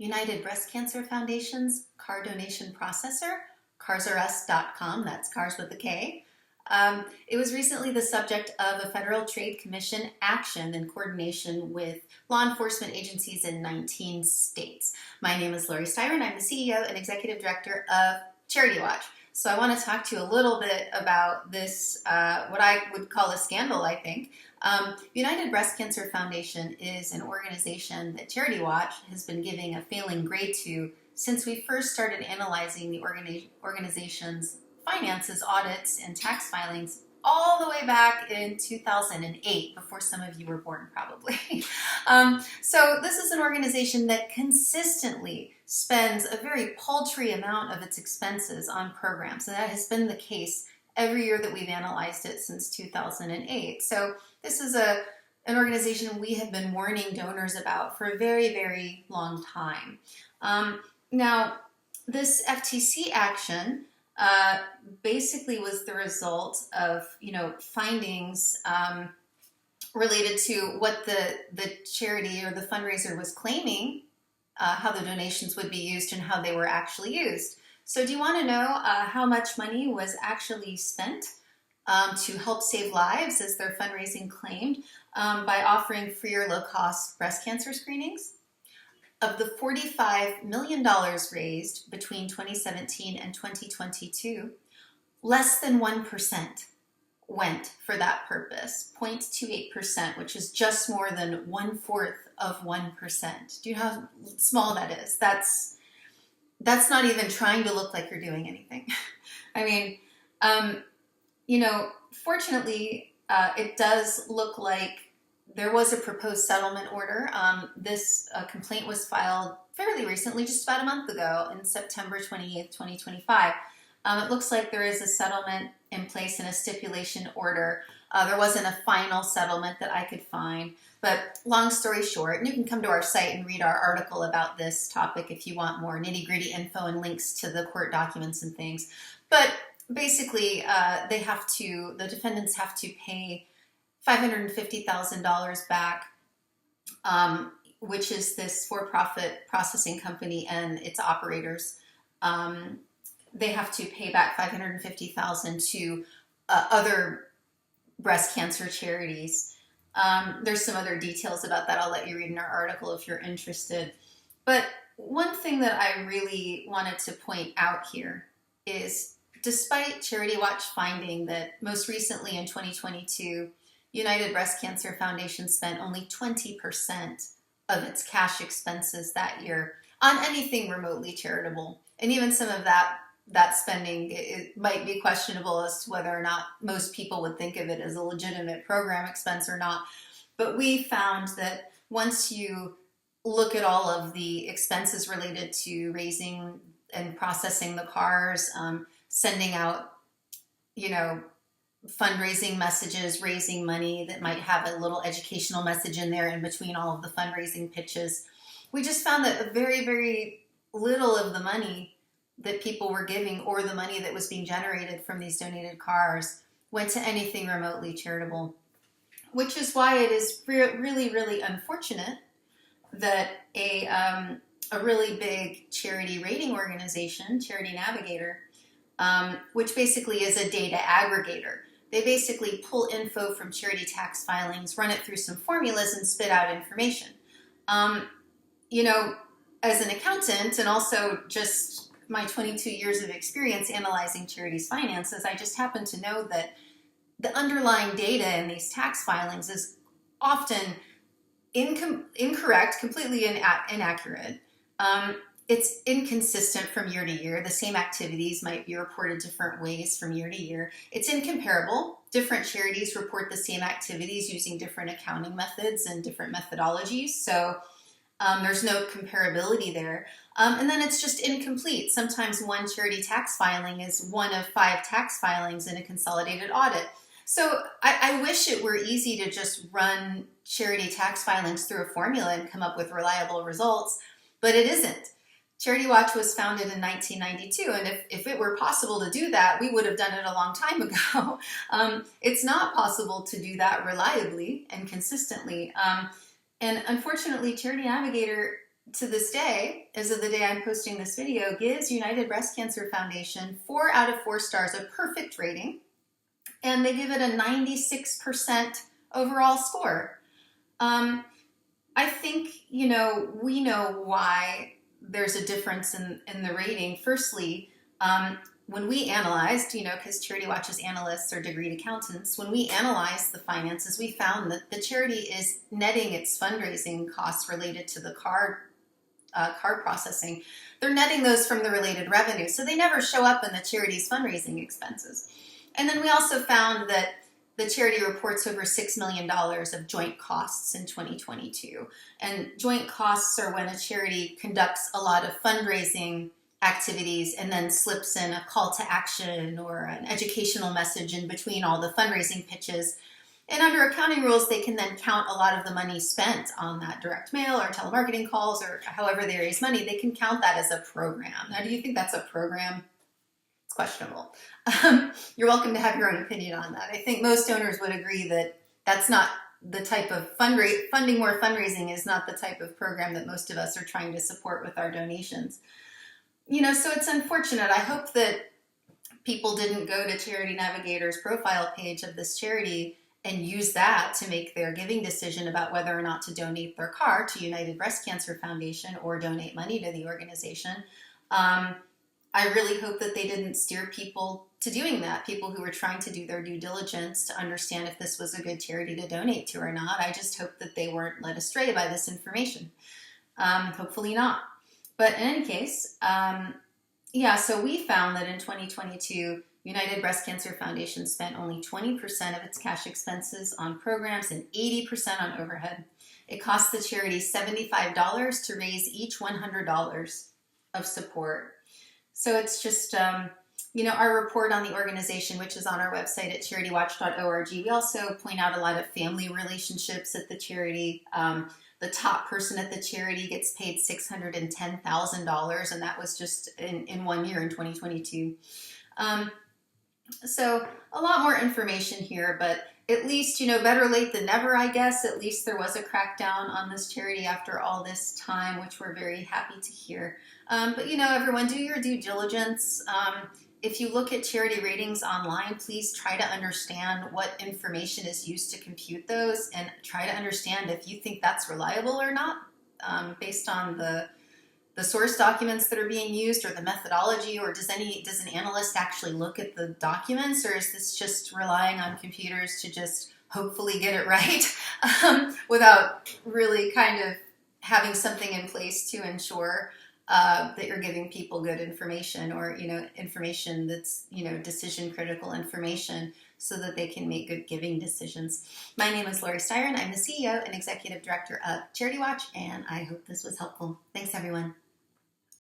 United Breast Cancer Foundation's car donation processor, carsrus.com, that's cars with a K. It was recently the subject of a Federal Trade Commission action in coordination with law enforcement agencies in 19 states. My name is Laurie Styron. I'm the CEO and Executive Director of CharityWatch. So I want to talk to you a little bit about this, what I would call a scandal, I think. United Breast Cancer Foundation is an organization that CharityWatch has been giving a failing grade to since we first started analyzing the organization's finances, audits, and tax filings all the way back in 2008, before some of you were born probably. So this is an organization that consistently spends a very paltry amount of its expenses on programs, and that has been the case every year that we've analyzed it since 2008. So this is an organization we have been warning donors about for a very, very long time. Now, this FTC action basically was the result of, findings related to what the charity or the fundraiser was claiming, how the donations would be used and how they were actually used. So do you want to know how much money was actually spent to help save lives, as their fundraising claimed, by offering free or low-cost breast cancer screenings? Of the $45 million raised between 2017 and 2022, less than 1% went for that purpose, 0.28%, which is just more than 1/4 of 1%. Do you know how small that is? That's not even trying to look like you're doing anything. I mean, fortunately, it does look like there was a proposed settlement order. This complaint was filed fairly recently, just about a month ago, in September 28th, 2025. It looks like there is a settlement in place and a stipulation order. There wasn't a final settlement that I could find, but long story short, and you can come to our site and read our article about this topic if you want more nitty-gritty info and links to the court documents and things. But basically, the defendants have to pay $550,000 back, which is this for-profit processing company and its operators. They have to pay back $550,000 to other breast cancer charities. There's some other details about that I'll let you read in our article if you're interested. But one thing that I really wanted to point out here is, despite CharityWatch finding that most recently in 2022, United Breast Cancer Foundation spent only 20% of its cash expenses that year on anything remotely charitable. And even some of that spending, it might be questionable as to whether or not most people would think of it as a legitimate program expense or not. But we found that once you look at all of the expenses related to raising and processing the cars, sending out, fundraising messages, raising money that might have a little educational message in there in between all of the fundraising pitches, we just found that very, very little of the money that people were giving, or the money that was being generated from these donated cars, went to anything remotely charitable, which is why it is really, really unfortunate that a really big charity rating organization, Charity Navigator, which basically is a data aggregator. They basically pull info from charity tax filings, run it through some formulas, and spit out information. As an accountant, and also just my 22 years of experience analyzing charities' finances, I just happen to know that the underlying data in these tax filings is often incorrect, completely inaccurate. It's inconsistent from year to year. The same activities might be reported different ways from year to year. It's incomparable. Different charities report the same activities using different accounting methods and different methodologies. So there's no comparability there. And then it's just incomplete. Sometimes one charity tax filing is one of 5 tax filings in a consolidated audit. So I wish it were easy to just run charity tax filings through a formula and come up with reliable results, but it isn't. CharityWatch was founded in 1992, and if it were possible to do that, we would have done it a long time ago. It's not possible to do that reliably and consistently. And unfortunately, Charity Navigator to this day, as of the day I'm posting this video, gives United Breast Cancer Foundation 4 out of 4 stars, a perfect rating, and they give it a 96% overall score. I think, we know why there's a difference in the rating. Firstly, when we analyzed, because CharityWatch's analysts are degreed accountants, when we analyzed the finances, we found that the charity is netting its fundraising costs related to the card processing. They're netting those from the related revenue, so they never show up in the charity's fundraising expenses. And then we also found that the charity reports over $6 million of joint costs in 2022. And joint costs are when a charity conducts a lot of fundraising activities and then slips in a call to action or an educational message in between all the fundraising pitches. And under accounting rules, they can then count a lot of the money spent on that direct mail or telemarketing calls or however they raise money. They can count that as a program. Now, do you think that's a program? It's questionable. You're welcome to have your own opinion on that. I think most owners would agree that that's not the type of funding more fundraising is not the type of program that most of us are trying to support with our donations. So it's unfortunate. I hope that people didn't go to Charity Navigator's profile page of this charity and use that to make their giving decision about whether or not to donate their car to United Breast Cancer Foundation or donate money to the organization. I really hope that they didn't steer people to doing that, people who were trying to do their due diligence to understand if this was a good charity to donate to or not. I just hope that they weren't led astray by this information. Hopefully not. But in any case, so we found that in 2022, United Breast Cancer Foundation spent only 20% of its cash expenses on programs and 80% on overhead. It cost the charity $75 to raise each $100 of support. So it's just, our report on the organization, which is on our website at CharityWatch.org. We also point out a lot of family relationships at the charity. The top person at the charity gets paid $610,000, and that was just in 1 year in 2022. So a lot more information here, but at least, better late than never, I guess. At least there was a crackdown on this charity after all this time, which we're very happy to hear. But, everyone, do your due diligence. If you look at charity ratings online, please try to understand what information is used to compute those and try to understand if you think that's reliable or not, based on the source documents that are being used or the methodology, or does an analyst actually look at the documents, or is this just relying on computers to just hopefully get it right without really kind of having something in place to ensure that you're giving people good information, or information that's decision critical information so that they can make good giving decisions. My name is Laurie Styron. I'm the CEO and Executive Director of CharityWatch, and I hope this was helpful. Thanks, everyone.